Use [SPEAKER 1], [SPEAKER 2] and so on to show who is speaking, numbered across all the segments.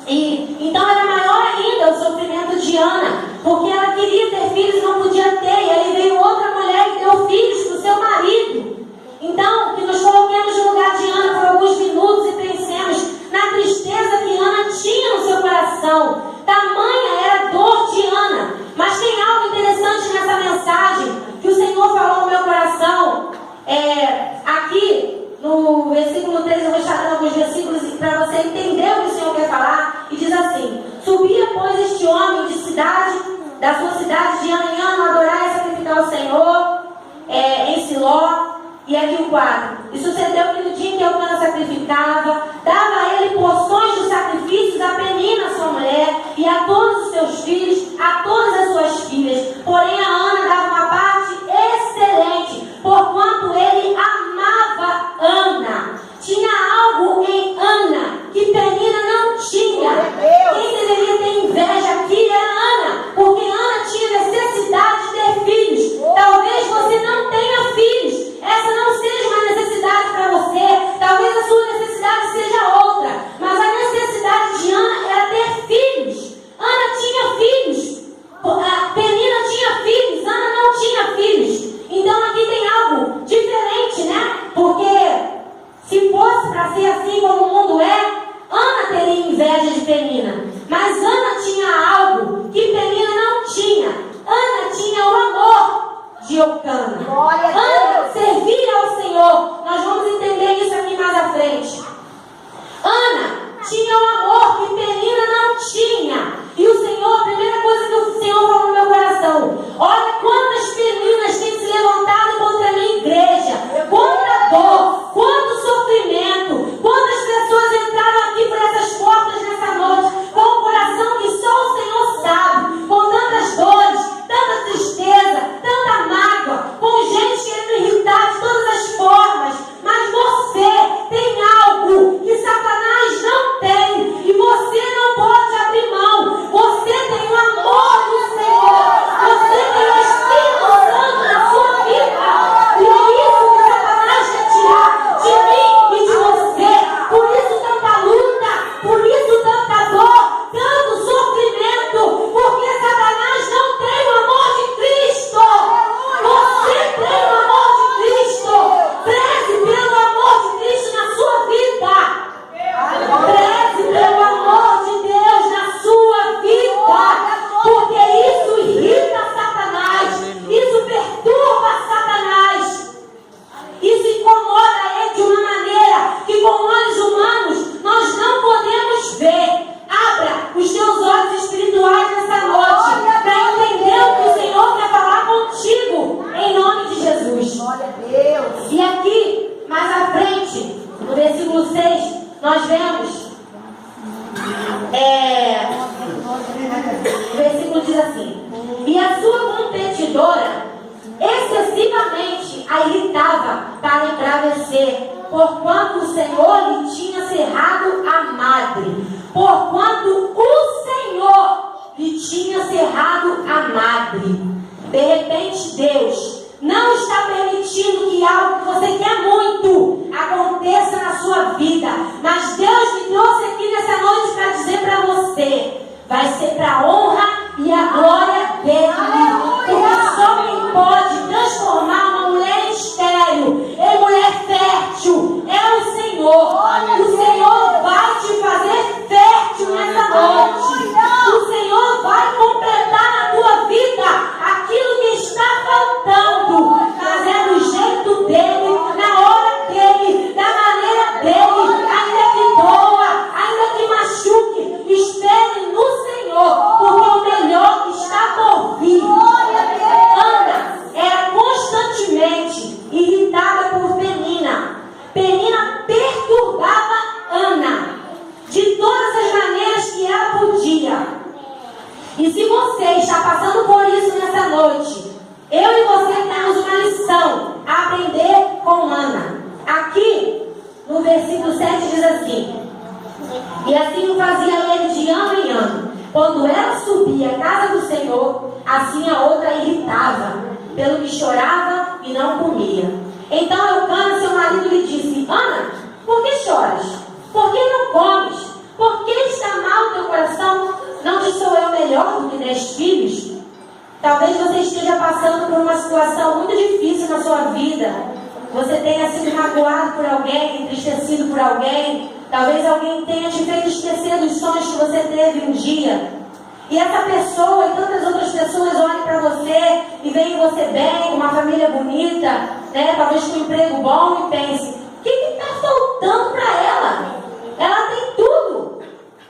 [SPEAKER 1] E então era maior ainda o sofrimento de Ana, porque ela queria ter filhos e não podia ter. E aí veio outra mulher e deu filhos para o seu marido. Então, que nos coloquemos no lugar de Ana por alguns minutos e pensemos na tristeza que Ana tinha no seu coração. Tamanha era a dor de Ana. Mas tem algo interessante nessa mensagem que o Senhor falou no meu coração. Aqui no versículo 3, eu vou estar dando alguns versículos para você entender o que o Senhor quer falar. E diz assim: subia, pois, este homem da sua cidade de ano em ano, adorar e sacrificar ao Senhor em Siló. E aqui o 4. E sucedeu que no dia em que Eucana sacrificava, dava a ele porções dos sacrifícios a Penina, sua mulher, e a todos os seus filhos, a todas as suas filhas. Porém a Ana dava uma parte excelente, porquanto ele amava Ana. Tinha algo em Ana que Penina não tinha. Quem deveria ter inveja aqui era Ana, porque Ana tinha necessidade de ter filhos. Talvez você não tenha filhos. Essa não seja uma necessidade para você. Talvez a sua necessidade seja outra. Mas a necessidade de Ana era ter filhos. Ana tinha filhos. Penina tinha filhos. Ana não tinha filhos. Então aqui tem algo diferente, né? Porque se fosse para ser assim como o mundo é, Ana teria inveja de Penina. Mas Ana tinha algo que Penina não tinha. Ana tinha o amor de Eucana. Ana servia ao Senhor. Nós vamos entender isso aqui mais à frente. Ana tinha o amor que Penina não tinha. E o Senhor, a primeira coisa que o Senhor falou no meu coração: olha quantas Peninas têm se levantado contra a minha igreja, quanta dor, quanto sofrimento, quantas pessoas entraram aqui por essas portas nessa noite com um coração que só o Senhor sabe, com tantas dores, tanta tristeza, tanta mágoa, com gente querendo irritar de todas as formas. Mas você tem algo que Satanás não tem, e você não pode abrir mão. Você tem o amor do Senhor, você tem o Espírito Santo na sua vida, e é isso que Satanás quer tirar de mim e de você. Por isso tanta luta, por isso tanta dor, tanto sofrimento, porque Satanás não tem o amor de Cristo. Você tem o amor de Cristo. Preze pelo amor de Cristo na sua vida. Preze pelo amor de Deus na sua vida, porque isso irrita Satanás, isso perturba Satanás, isso incomoda ele de uma maneira que com olhos humanos nós não podemos ver. Abra os teus olhos espirituais nessa noite para entender o que o Senhor quer falar contigo, em nome de Jesus.
[SPEAKER 2] Glória a Deus.
[SPEAKER 1] E aqui, mais à frente, no versículo 6, nós vemos o versículo diz assim: e a sua competidora excessivamente a irritava para embravecer, porquanto o Senhor lhe tinha cerrado a madre. Porquanto o Senhor lhe tinha cerrado a madre. De repente Deus não está permitindo que algo que você quer muito aconteça na sua vida. Mas Deus me trouxe aqui nessa noite para dizer para você: vai ser para a honra e a glória dele. Porque só quem pode transformar uma mulher estéril em mulher fértil é o Senhor. O Senhor vai te fazer fértil nessa noite. O Senhor vai completar na tua vida aquilo que está faltando. Mas é do jeito dele, na hora dele, da maneira dele, ainda que doa, ainda que machuque. Espere no Senhor, porque o melhor está por vir. Ana era constantemente irritada por Penina. Penina perturbava Ana de todas as maneiras que ela podia. E se você está passando por isso nessa noite, eu e você temos uma lição a aprender com Ana. Aqui no versículo 7 diz assim: e assim o fazia ele de ano em ano. Quando ela subia à casa do Senhor, assim a outra irritava, pelo que chorava e não comia. Então Eucana, seu marido, lhe disse: Ana, por que choras? Por que não comes? Por que está mal teu Talvez você esteja passando por uma situação muito difícil na sua vida. Você tenha sido magoado por alguém, entristecido por alguém. Talvez alguém tenha te feito esquecer dos sonhos que você teve um dia. E essa pessoa e tantas outras pessoas olhem para você e veem você bem, com uma família bonita, né? Talvez com um emprego bom, e pense: o que está faltando para ela? Ela tem tudo.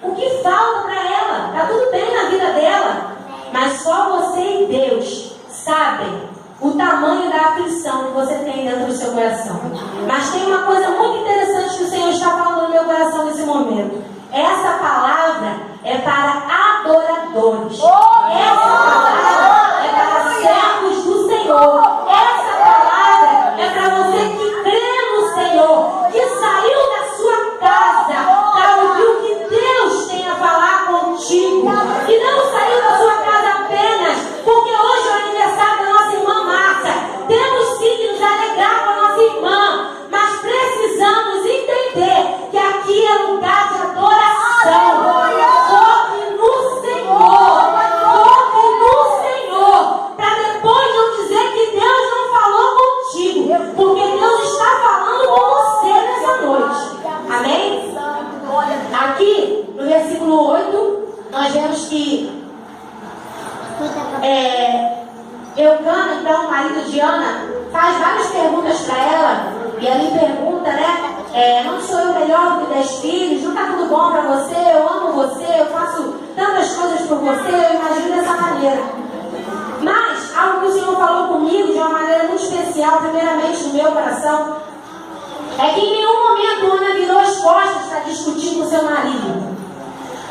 [SPEAKER 1] O que falta para ela? Está tudo bem na vida dela. Mas só você e Deus sabem o tamanho da aflição que você tem dentro do seu coração. Mas tem uma coisa muito interessante que o Senhor está falando no meu coração nesse momento. Essa palavra é para adoradores. Essa palavra é para servos do Senhor. Essa palavra é para você que crê no Senhor, que saiu da sua casa para ouvir o que Deus tem a falar contigo. E não saiu da sua casa apenas porque hoje é o aniversário da nossa irmã Márcia. Temos sim que nos alegrar com a nossa irmã, mas precisamos entender que aqui é lugar de adoração. Foque no Senhor, para depois não dizer que Deus não falou contigo, porque Deus está falando com você nessa noite. Amém? Aqui no versículo 8, nós vemos que Eucana, então, o marido de Ana, faz várias perguntas para ela, e ali pergunta, né? Não sou eu melhor do que 10 filhos? Não está tudo bom para você? Eu amo você, eu faço tantas coisas por você, eu imagino dessa maneira. Mas, algo que o Senhor falou comigo de uma maneira muito especial, primeiramente no meu coração, é que em nenhum momento Ana virou as costas para discutir com seu marido.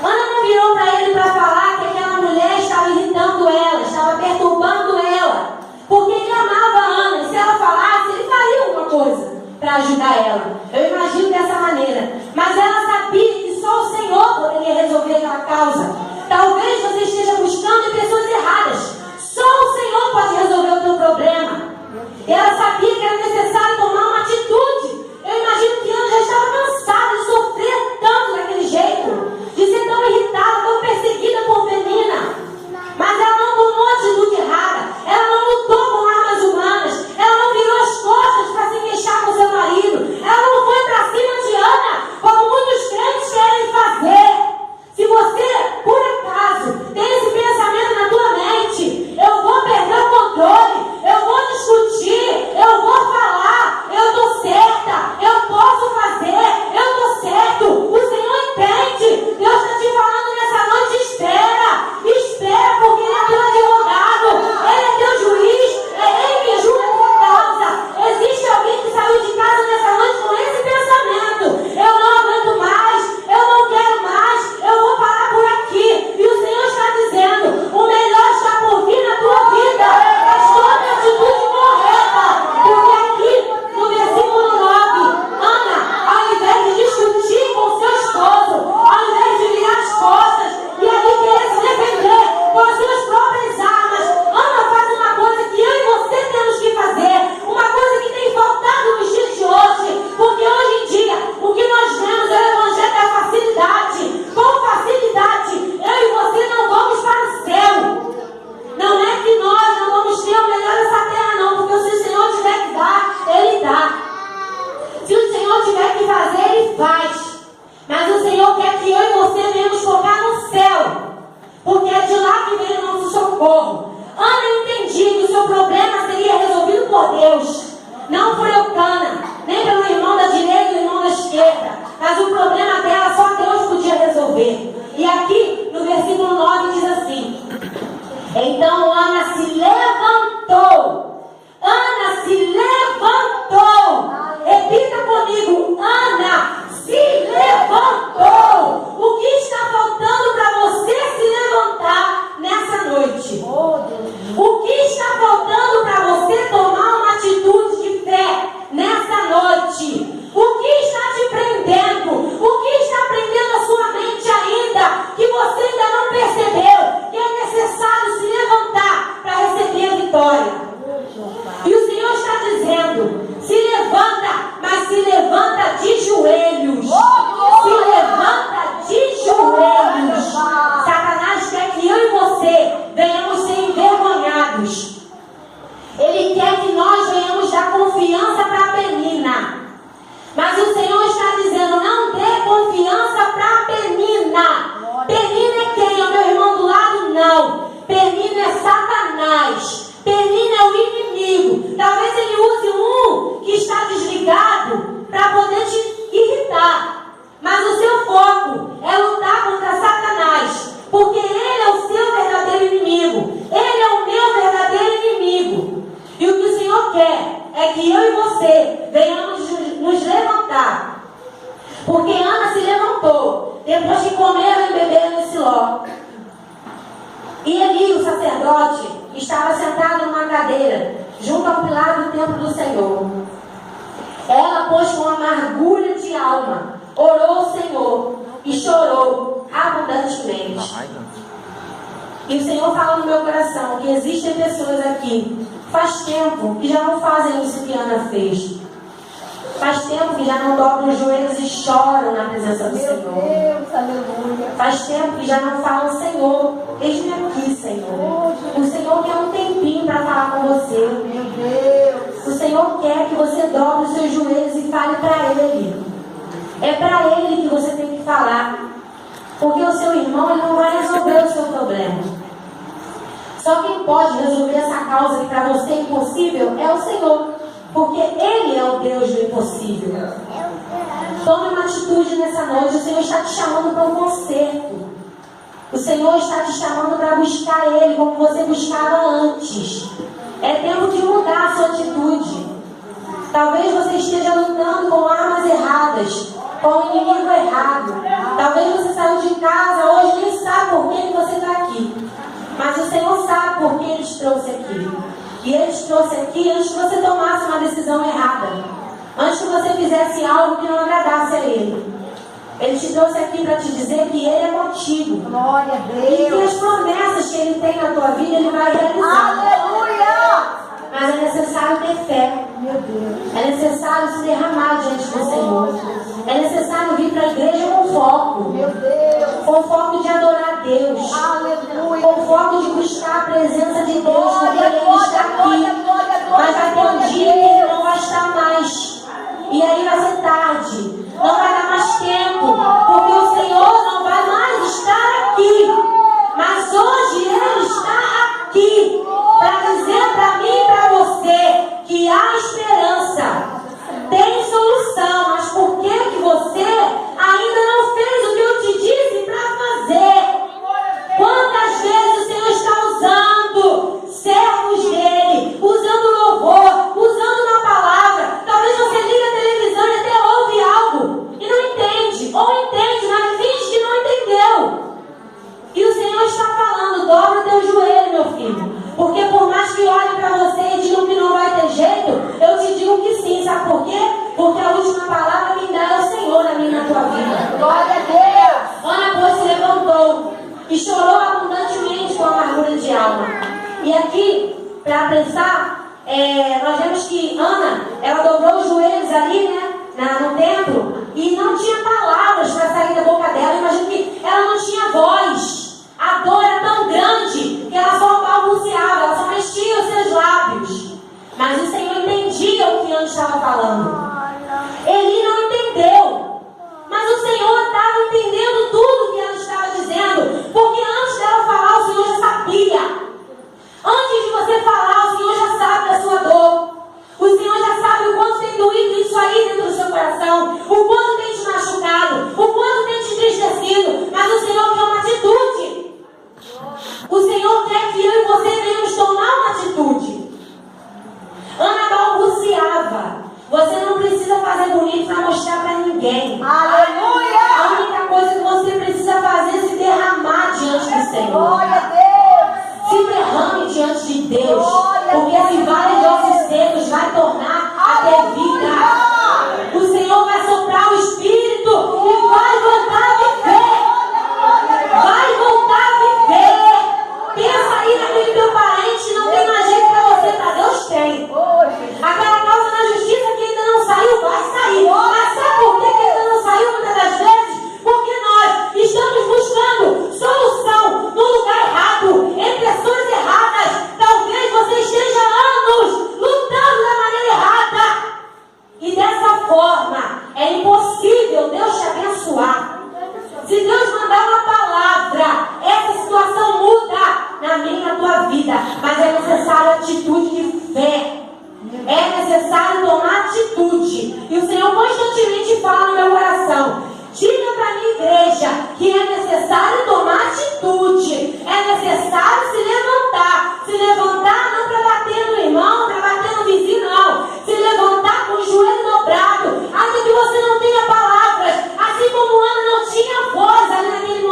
[SPEAKER 1] Ana não virou para ele para falar que aquela mulher estava irritando ela, estava perturbando ela, porque ele amava a Ana, e se ela falasse, ele faria alguma coisa para ajudar ela. Eu imagino dessa maneira. Mas ela sabia que só o Senhor poderia resolver aquela causa. Talvez você esteja buscando em pessoas erradas. Só o Senhor pode resolver o teu problema. E ela sabia que era necessário tomar uma atitude. Eu imagino que Ana já estava cansada de sofrer tanto daquele jeito, de ser tão irritada, tão perseguida por Penina. Mas ela não tomou atitude errada. Ela não lutou com armas humanas. Ela não virou as costas para se queixar com seu marido. Ela não foi para cima de Ana, como muitos crentes querem fazer. Se você, por acaso, tem esse pensamento na tua mente: eu vou perder o controle, eu vou discutir, eu vou falar, eu estou certa, eu posso fazer, eu estou certo, o Senhor entende. Deus está te falando nessa noite: espera, porque Ele é teu advogado, Ele é teu juiz, é Ele que julga a tua causa. Existe alguém que saiu de casa nessa noite com esse pensamento: eu não aguento mais, eu não quero mais, eu vou parar por aqui. E o Senhor está dizendo: o melhor está por vir na tua vida. Tome a atitude correta. Porque aqui no versículo 9, Ana, ao invés de discutir com seu esposo, ao invés de virar as costas, comeram e beberam em Siló. E Eli, o sacerdote, estava sentado numa cadeira, junto ao pilar do templo do Senhor. Ela, pois, com amargura de alma, orou ao Senhor e chorou abundantemente. E o Senhor fala no meu coração que existem pessoas aqui, faz tempo que já não fazem isso que Ana fez. Faz tempo que já não dobram os joelhos e choram na presença do Senhor.
[SPEAKER 2] Deus, aleluia.
[SPEAKER 1] Faz tempo que já não falam, Senhor, eis-me aqui, Senhor. O Senhor quer um tempinho para falar com você.
[SPEAKER 2] Meu Deus.
[SPEAKER 1] O Senhor quer que você dobre os seus joelhos e fale para Ele. É para Ele que você tem que falar. Porque o seu irmão, ele não vai resolver o seu problema. Só quem pode resolver essa causa que para você é impossível é o Senhor. Porque Ele é o Deus do impossível. Tome uma atitude nessa noite. O Senhor está te chamando para um conserto. O Senhor está te chamando para buscar Ele como você buscava antes. É tempo de mudar a sua atitude. Talvez você esteja lutando com armas erradas, com o inimigo errado. Talvez você saiu de casa hoje e nem sabe por que você está aqui. Mas o Senhor sabe por que Ele te trouxe aqui. E Ele te trouxe aqui antes que você tomasse uma decisão errada. Antes que você fizesse algo que não agradasse a Ele. Ele te trouxe aqui para te dizer que Ele é contigo.
[SPEAKER 2] Glória a Deus.
[SPEAKER 1] E que as promessas que Ele tem na tua vida, Ele vai realizar.
[SPEAKER 2] Aleluia.
[SPEAKER 1] Mas é necessário ter fé.
[SPEAKER 2] Meu Deus.
[SPEAKER 1] É necessário se derramar diante do Senhor. É necessário vir para a igreja com foco.
[SPEAKER 2] Meu Deus.
[SPEAKER 1] Com foco de adorar a Deus.
[SPEAKER 2] Aleluia.
[SPEAKER 1] Com foco de buscar a presença de Deus. Porque Ele está aqui. Mas vai ter um dia que Ele não vai estar mais. E aí vai ser tarde. Não vai dar mais tempo. Porque o Senhor não vai mais estar aqui. Mas hoje Ele está aqui. Para dizer para mim e para você que há esperança. Tem solução. Mas por que você ainda não fez o que eu te disse para fazer? Quantas vezes o Senhor está usando servos dele, usando louvor, usando uma palavra? Talvez você liga a televisão e até ouve algo e não entende, ou entende, mas finge que não entendeu. E o Senhor está falando, dobra o teu joelho, meu filho. Porque por mais que olhem para você e digam que não vai ter jeito, eu te digo que sim. Sabe por quê? Porque a última palavra quem dá é o Senhor na minha e na tua vida.
[SPEAKER 2] Glória a Deus.
[SPEAKER 1] Ana, pois, se levantou e chorou abundantemente com amargura de alma. E aqui, para pensar, nós vemos que Ana, ela dobrou os joelhos ali, né, no templo, e não tinha palavras para sair da boca dela. Imagina que ela não tinha voz. A dor era tão grande que ela só balbuciava, ela só mexia os seus lábios. Mas o Senhor entendia o que Ana estava falando. Eli não entendeu. Mas o Senhor estava entendendo tudo que ela estava dizendo. Porque antes dela falar, o Senhor já sabia. Antes de você falar, o Senhor já sabe da sua dor. O Senhor já sabe o quanto tem doído isso aí dentro do seu coração. O quanto tem te machucado. O quanto tem te entristecido. Mas o Senhor quer uma atitude. O Senhor quer que eu e você venhamos tomar uma atitude. Ana balbuciava. Você não precisa fazer bonito para mostrar para ninguém.
[SPEAKER 2] Aleluia.
[SPEAKER 1] A única coisa que você precisa fazer é se derramar diante do Senhor.
[SPEAKER 2] Glória a Deus.
[SPEAKER 1] Se derrame diante de Deus.
[SPEAKER 2] Glória
[SPEAKER 1] Porque
[SPEAKER 2] a
[SPEAKER 1] esse
[SPEAKER 2] Deus.
[SPEAKER 1] vale de ossos secos vai tornar a ter vida. O Senhor vai soprar o Espírito e vai voltar a viver. Vai voltar a viver. Pensa aí naquele teu parente que não tem mais jeito para você, tá? Deus tem. Aquela causa na justiça que ainda não saiu, vai sair. Mas sabe por que ainda não saiu muitas das vezes? Porque nós estamos buscando solução no lugar errado, em pessoas erradas. Talvez você esteja há anos lutando da maneira errada. E dessa forma, é impossível Deus te abençoar. Se Deus mandar uma palavra, essa situação muda na minha e na tua vida. Mas é necessário atitude de fé. É necessário tomar atitude. E o Senhor constantemente fala no meu coração: diga para a minha igreja que é necessário tomar atitude. É necessário se levantar. Se levantar não para bater no irmão, para bater no vizinho, não. Se levantar com o joelho dobrado. Ainda que você não tenha palavras. Assim como Ana não tinha voz ali naquele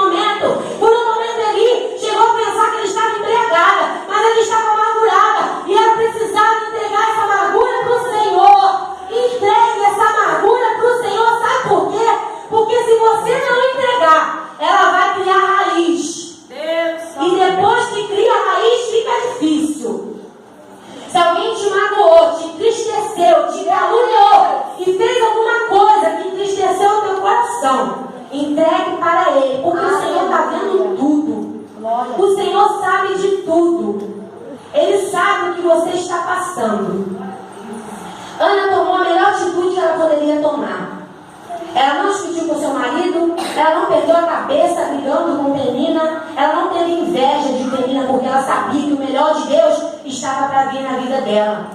[SPEAKER 1] cabeça brigando com Penina. Ela não teve inveja de Penina, porque ela sabia que o melhor de Deus estava para vir na vida dela.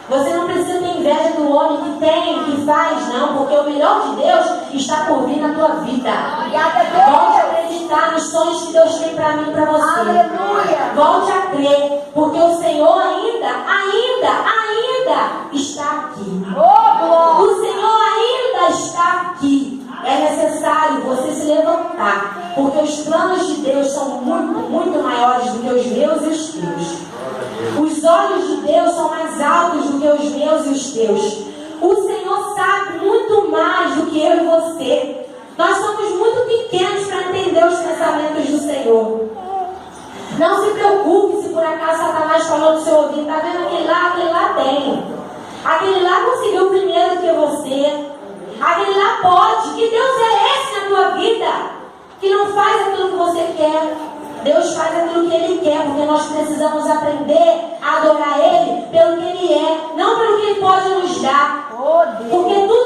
[SPEAKER 1] Você não precisa ter inveja do homem que tem, que faz, não, porque o melhor de Deus está por vir na tua vida.
[SPEAKER 2] Obrigada, Deus.
[SPEAKER 1] Volte a acreditar nos sonhos que Deus tem para mim e para você.
[SPEAKER 2] Aleluia.
[SPEAKER 1] Volte a crer, porque o Senhor ainda está aqui.
[SPEAKER 2] Oh, glória.
[SPEAKER 1] O Senhor ainda está aqui. É necessário você se levantar, porque os planos de Deus são muito, muito maiores do que os meus e os teus. Os olhos de Deus são mais altos do que os meus e os teus. O Senhor sabe muito mais do que eu e você. Nós somos muito pequenos para entender os pensamentos do Senhor. Não se preocupe se por acaso Satanás falou no seu ouvido: está vendo aquele lá tem. Aquele lá conseguiu primeiro do que você. Aquele lá pode. Que Deus é esse na tua vida? Que não faz aquilo que você quer. Deus faz aquilo que Ele quer, porque nós precisamos aprender a adorar Ele pelo que Ele é, não pelo que Ele pode nos dar.
[SPEAKER 2] Oh, Deus.
[SPEAKER 1] Porque tudo